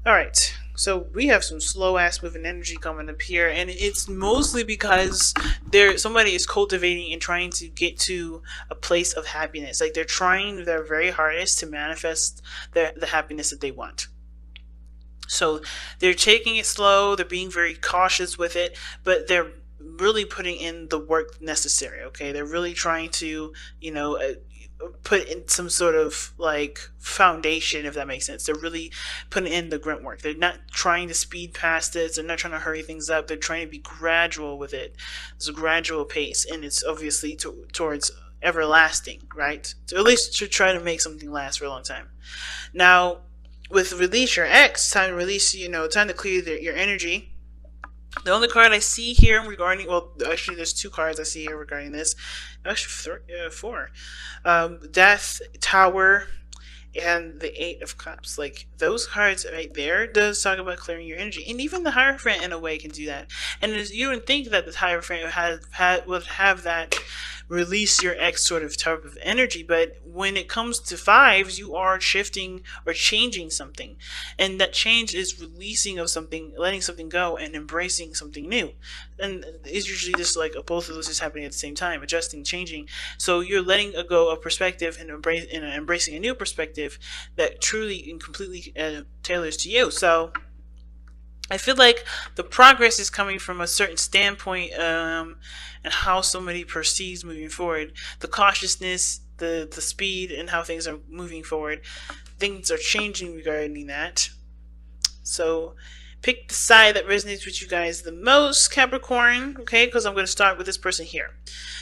All right. So we have some slow ass moving energy coming up here, and it's mostly because somebody is cultivating and trying to get to a place of happiness. Like they're trying their very hardest to manifest the happiness that they want. So they're taking it slow, they're being very cautious with it, but they're really putting in the work necessary, okay? They're really trying to, you know, put in some sort of like foundation, if that makes sense. They're really putting in the grunt work. They're not trying to speed past this, they're not trying to hurry things up. They're trying to be gradual with it. It's a gradual pace, and it's obviously towards everlasting, right? So at least to try to make something last for a long time. Now, with release your ex, time to release, time to clear your energy. The only card I see here regarding, well, actually, there's two cards I see here regarding this. Actually, four. Death, Tower, and the Eight of Cups. Like, those cards right there does talk about clearing your energy. And even the Hierophant, in a way, can do that. And you would think that the Hierophant would have that release your ex type of energy, but when it comes to fives, you are shifting or changing something, and that change is releasing of something, letting something go, and embracing something new. And it's usually just like both of those is happening at the same time, adjusting, changing. So you're letting go of perspective and embracing a new perspective that truly and completely tailors to you. So I feel like the progress is coming from a certain standpoint, and how somebody perceives moving forward. The cautiousness, the speed, and how things are moving forward. Things are changing regarding that. So pick the side that resonates with you guys the most, Capricorn, okay? Because I'm going to start with this person here.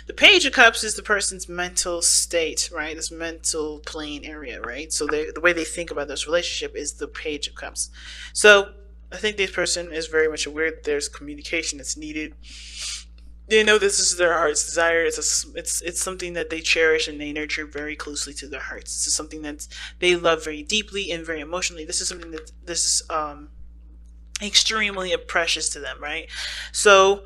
The Page of Cups is the person's mental state, right? This mental plane area, right? So the way they think about this relationship is the Page of Cups. So I think this person is very much aware that there's communication that's needed. They know this is their heart's desire. It's something that they cherish and they nurture very closely to their hearts. This is something that they love very deeply and very emotionally. This is something that this is extremely precious to them, right? So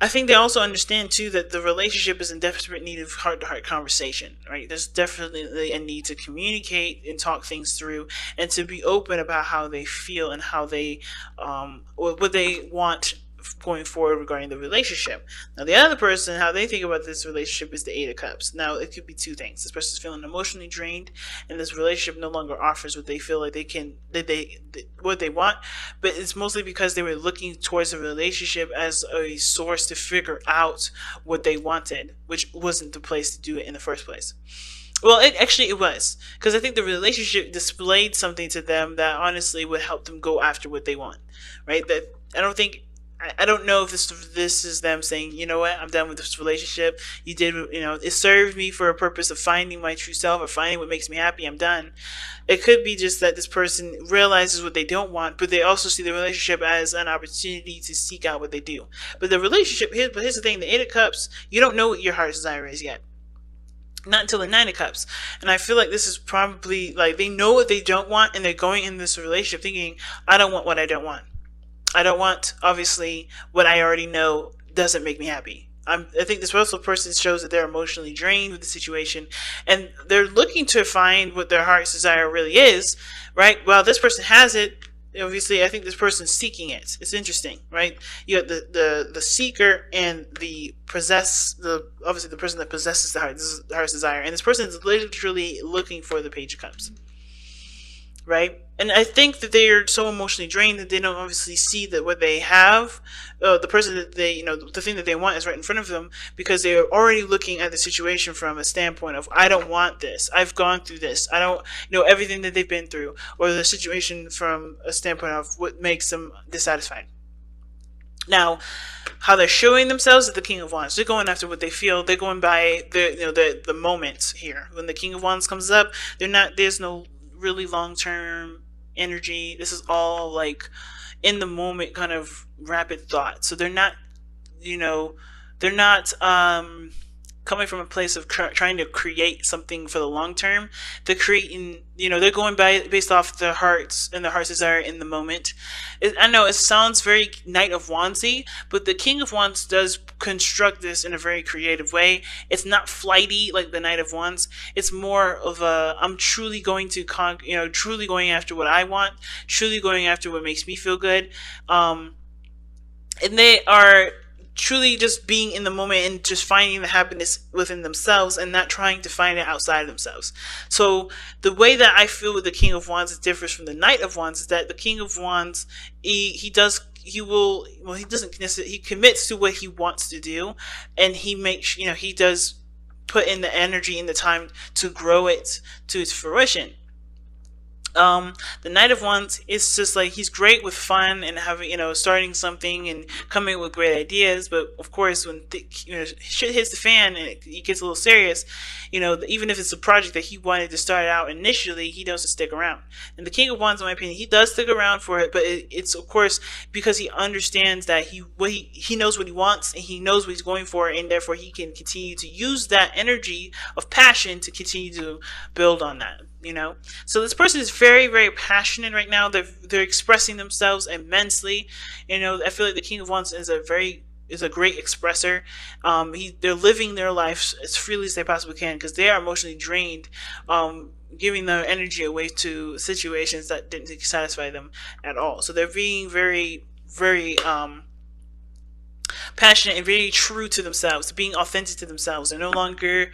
I think they also understand too that the relationship is in desperate need of heart-to-heart conversation, right? There's definitely a need to communicate and talk things through, and to be open about how they feel and how they, what they want going forward regarding the relationship. Now, the other person, how they think about this relationship is the Eight of Cups. Now, it could be two things. This person's feeling emotionally drained, and this relationship no longer offers what they feel like what they want. But it's mostly because they were looking towards a relationship as a source to figure out what they wanted, which wasn't the place to do it in the first place. Well, it was, because I think the relationship displayed something to them that honestly would help them go after what they want, right? That I don't know if this is them saying, you know what, I'm done with this relationship. You did, it served me for a purpose of finding my true self or finding what makes me happy. I'm done. It could be just that this person realizes what they don't want, but they also see the relationship as an opportunity to seek out what they do. But here's the thing: the Eight of Cups, you don't know what your heart's desire is yet. Not until the Nine of Cups. And I feel like this is probably like they know what they don't want, and they're going in this relationship thinking, I don't want what I don't want. I don't want, obviously, what I already know doesn't make me happy. I think this also person shows that they're emotionally drained with the situation, and they're looking to find what their heart's desire really is, right? Well, this person has it. Obviously, I think this person's seeking it. It's interesting, right? You got the seeker and obviously the person that possesses the heart's desire, and this person is literally looking for the Page of Cups, right? And I think that they are so emotionally drained that they don't obviously see that what they have, the person that the thing that they want is right in front of them, because they are already looking at the situation from a standpoint of, I don't want this. I've gone through this. I don't know everything that they've been through, or the situation from a standpoint of what makes them dissatisfied. Now, how they're showing themselves is the King of Wands. They're going after what they feel. They're going by the moment here. When the King of Wands comes up, there's no really long-term energy. This is all like in the moment kind of rapid thought. So they're not coming from a place of trying to create something for the long term. They're creating, they're going based off their hearts and their heart's desire in the moment. I know it sounds very Knight of Wandsy, but the King of Wands does construct this in a very creative way. It's not flighty like the Knight of Wands. It's more of a, I'm truly going to truly going after what I want, truly going after what makes me feel good. And they are truly just being in the moment and just finding the happiness within themselves and not trying to find it outside of themselves. So the way that I feel with the King of Wands differs from the Knight of Wands is that the King of Wands, he doesn't necessarily, he commits to what he wants to do, and he makes, he does put in the energy and the time to grow it to its fruition. The Knight of Wands is just like, he's great with fun and having, starting something and coming up with great ideas. But of course, when shit hits the fan and it gets a little serious, even if it's a project that he wanted to start out initially, he doesn't stick around. And the King of Wands, in my opinion, he does stick around for it, but it's of course because he understands that he knows what he wants and he knows what he's going for, and therefore he can continue to use that energy of passion to continue to build on that. So this person is very, very passionate right now. They're expressing themselves immensely. I feel like the King of Wands is a great expresser. They're living their life as freely as they possibly can because they are emotionally drained, giving their energy away to situations that didn't satisfy them at all. So they're being very, very passionate and very true to themselves, being authentic to themselves. They're no longer,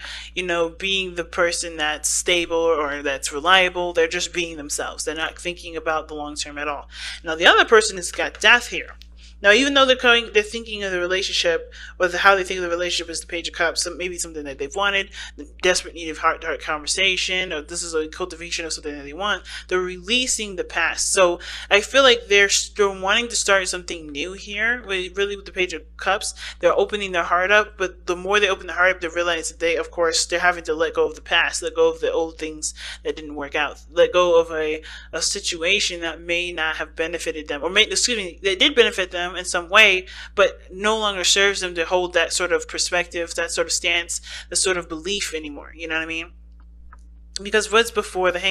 being the person that's stable or that's reliable. They're just being themselves. They're not thinking about the long term at all. Now the other person has got death here. Now, even though they're thinking of the relationship, or how they think of the relationship is the Page of Cups, maybe something that they've wanted, the desperate need of heart-to-heart conversation, or this is a cultivation of something that they want, they're releasing the past. So I feel like they're wanting to start something new here, really with the Page of Cups. They're opening their heart up, but the more they open their heart up, they realize that they're having to let go of the past, let go of the old things that didn't work out, let go of a situation that may not have benefited them, or that did benefit them in some way, but no longer serves them to hold that sort of perspective, that sort of stance, that sort of belief anymore. You know what I mean? Because what is before the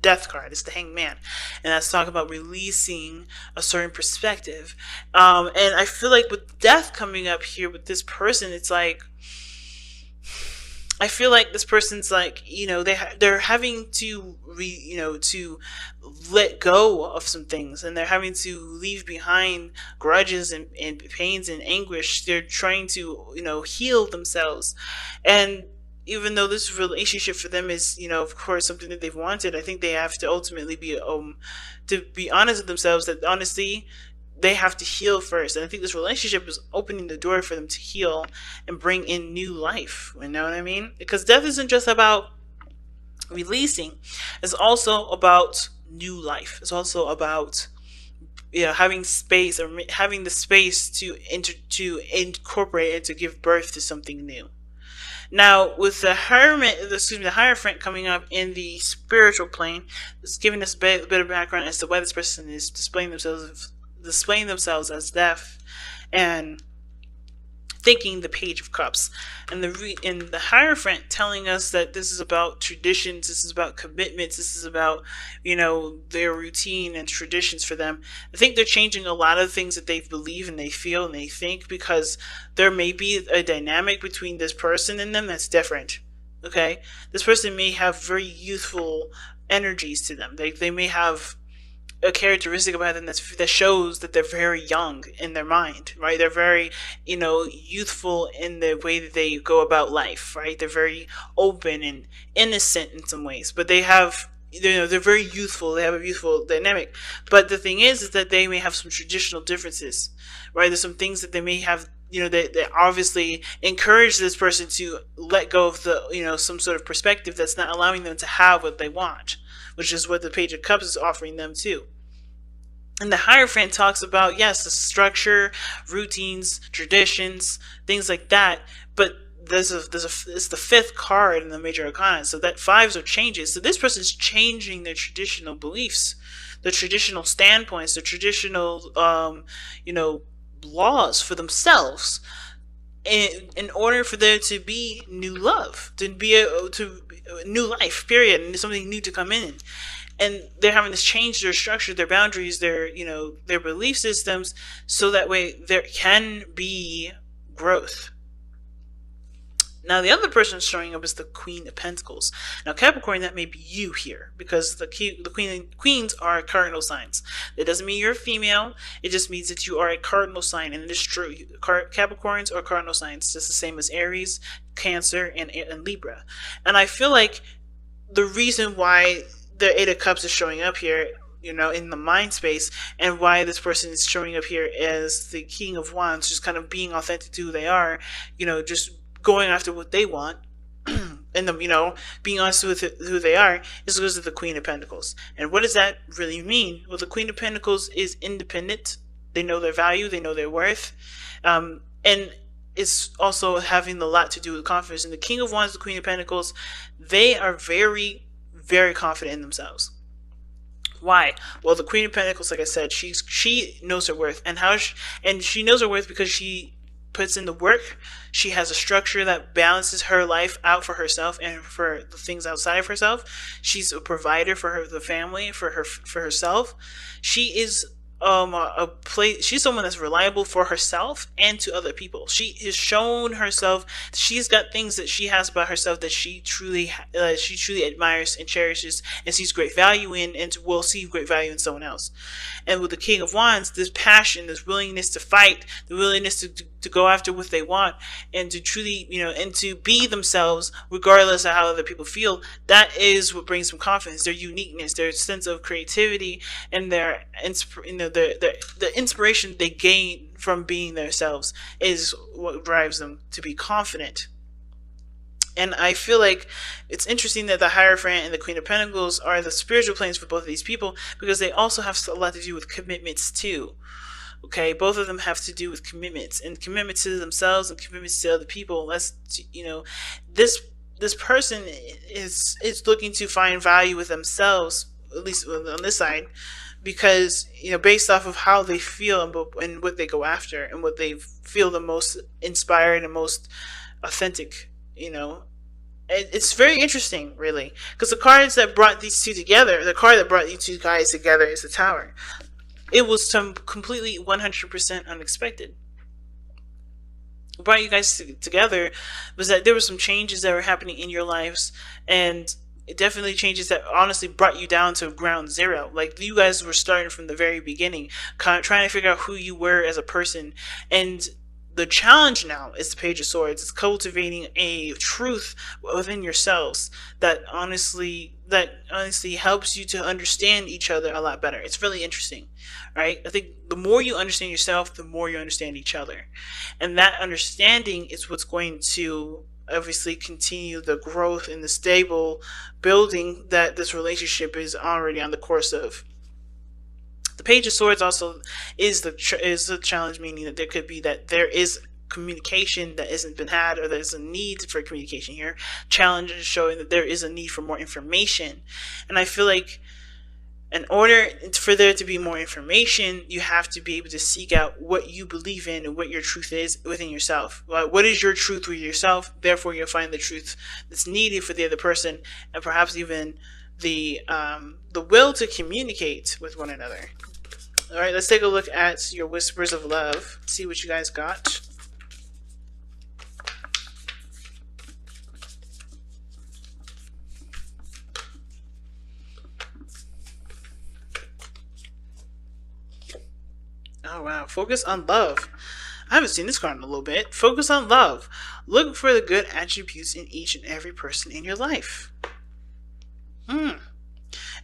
death card? It's the Hanged Man, and that's talking about releasing a certain perspective. And I feel like with death coming up here with this person, it's like, I feel like this person's like, they're having to to let go of some things, and they're having to leave behind grudges and pains and anguish. They're trying to, heal themselves. And even though this relationship for them is, of course, something that they've wanted, I think they have to ultimately be honest with themselves that honestly, they have to heal first. And I think this relationship is opening the door for them to heal and bring in new life. You know what I mean? Because death isn't just about releasing. It's also about new life. It's also about having space, or having the space to incorporate and to give birth to something new. Now, with the Hierophant coming up in the spiritual plane, it's giving us a bit of background as to why this person is displaying themselves as deaf and thinking the Page of Cups, and the Hierophant telling us that this is about traditions, this is about commitments, this is about their routine and traditions for them. I think they're changing a lot of things that they believe and they feel and they think, because there may be a dynamic between this person and them that's different. Okay, this person may have very youthful energies to them. They may have a characteristic about them that shows that they're very young in their mind, right? They're very, youthful in the way that they go about life, right? They're very open and innocent in some ways, but they're very youthful. They have a youthful dynamic. But the thing is that they may have some traditional differences, right? There's some things that they may have, they obviously encourage this person to let go of the, some sort of perspective that's not allowing them to have what they want, which is what the Page of Cups is offering them too. And the Hierophant talks about, yes, the structure, routines, traditions, things like that. But it's the fifth card in the major arcana, so that fives are changes. So this person is changing their traditional beliefs, the traditional standpoints, the traditional, laws for themselves, in order for there to be new love, to be to new life, period, and something new to come in. And they're having to change their structure, their boundaries, their their belief systems, so that way there can be growth. Now the other person showing up is the Queen of Pentacles. Now Capricorn, that may be you here, because the Queen and Queens are cardinal signs. That doesn't mean you're a female. It just means that you are a cardinal sign, and it is true. Capricorns are cardinal signs, just the same as Aries, Cancer, and Libra. And I feel like the reason why the Eight of Cups is showing up here, in the mind space, and why this person is showing up here as the King of Wands, just kind of being authentic to who they are, just going after what they want, and them, being honest with who they are, is because of the Queen of Pentacles. And what does that really mean? Well, the Queen of Pentacles is independent. They know their value. They know their worth. And it's also having a lot to do with confidence. And the King of Wands, the Queen of Pentacles, they are very, very confident in themselves. Why? Well, the Queen of Pentacles, like I said, she knows her worth, and she knows her worth because she puts in the work. She has a structure that balances her life out for herself and for the things outside of herself. She's a provider for the family, for herself. She is she's someone that's reliable for herself and to other people. She has shown herself. She's got things that she has about herself that she truly admires and cherishes and sees great value in, and will see great value in someone else. And with the King of Wands, this passion, this willingness to fight, the willingness to go after what they want, and to truly, and to be themselves regardless of how other people feel, that is what brings them confidence. Their uniqueness, their sense of creativity, and their the inspiration they gain from being themselves is what drives them to be confident. And I feel like it's interesting that the Hierophant and the Queen of Pentacles are the spiritual planes for both of these people, because they also have a lot to do with commitments too. Okay, both of them have to do with commitments, and commitments to themselves and commitments to other people. That's, this person is looking to find value with themselves, at least on this side, because based off of how they feel and what they go after and what they feel the most inspired and most authentic. It's very interesting, really, because the cards that brought these two together, the card that brought these two guys together is the Tower. It was completely 100% unexpected. What brought you guys together was that there were some changes that were happening in your lives, and it definitely changes that honestly brought you down to ground zero. Like, you guys were starting from the very beginning, kind of trying to figure out who you were as a person. And the challenge now is the Page of Swords. It's cultivating a truth within yourselves that honestly helps you to understand each other a lot better. It's really interesting, right? I think the more you understand yourself, the more you understand each other. And that understanding is what's going to obviously continue the growth and the stable building that this relationship is already on the course of. The Page of Swords also is the challenge, meaning that there is communication that hasn't been had, or there's a need for communication here. Challenge is showing that there is a need for more information. And I feel like in order for there to be more information, you have to be able to seek out what you believe in and what your truth is within yourself. What is your truth with yourself? Therefore, you'll find the truth that's needed for the other person, and perhaps even the will to communicate with one another. All right, let's take a look at your whispers of love. See what you guys got. Oh wow, focus on love. I haven't seen this card in a little bit. Focus on love. Look for the good attributes in each and every person in your life.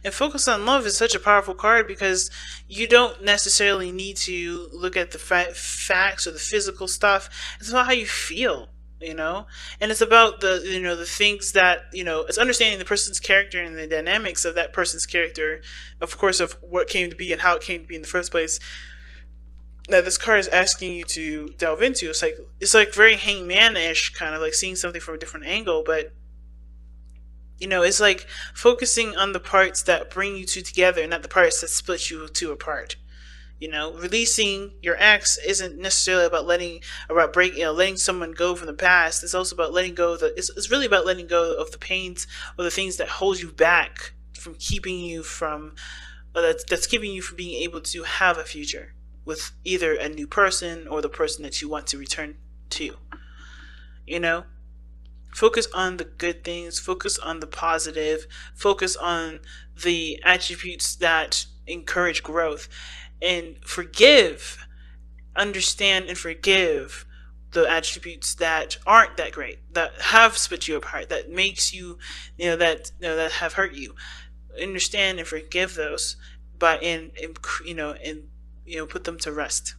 And focus on love is such a powerful card, because you don't necessarily need to look at the facts or the physical stuff. It's about how you feel, and it's about the things that, it's understanding the person's character and the dynamics of that person's character, of course, of what came to be and how it came to be in the first place, that this card is asking you to delve into. It's like very hangman-ish, kind of like seeing something from a different angle, but it's like focusing on the parts that bring you two together, not the parts that split you two apart. Releasing your ex isn't necessarily about letting someone go from the past. It's also about letting go of it's really about letting go of the pains or the things that hold you back from keeping you from that's keeping you from being able to have a future with either a new person or the person that you want to return to. You know, focus on the good things, focus on the positive, focus on the attributes that encourage growth, and understand and forgive the attributes that aren't that great, that have split you apart, that makes you, that have hurt you. Understand and forgive those, but put them to rest.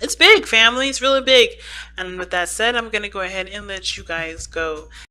It's big, family. It's really big. And with that said, I'm going to go ahead and let you guys go.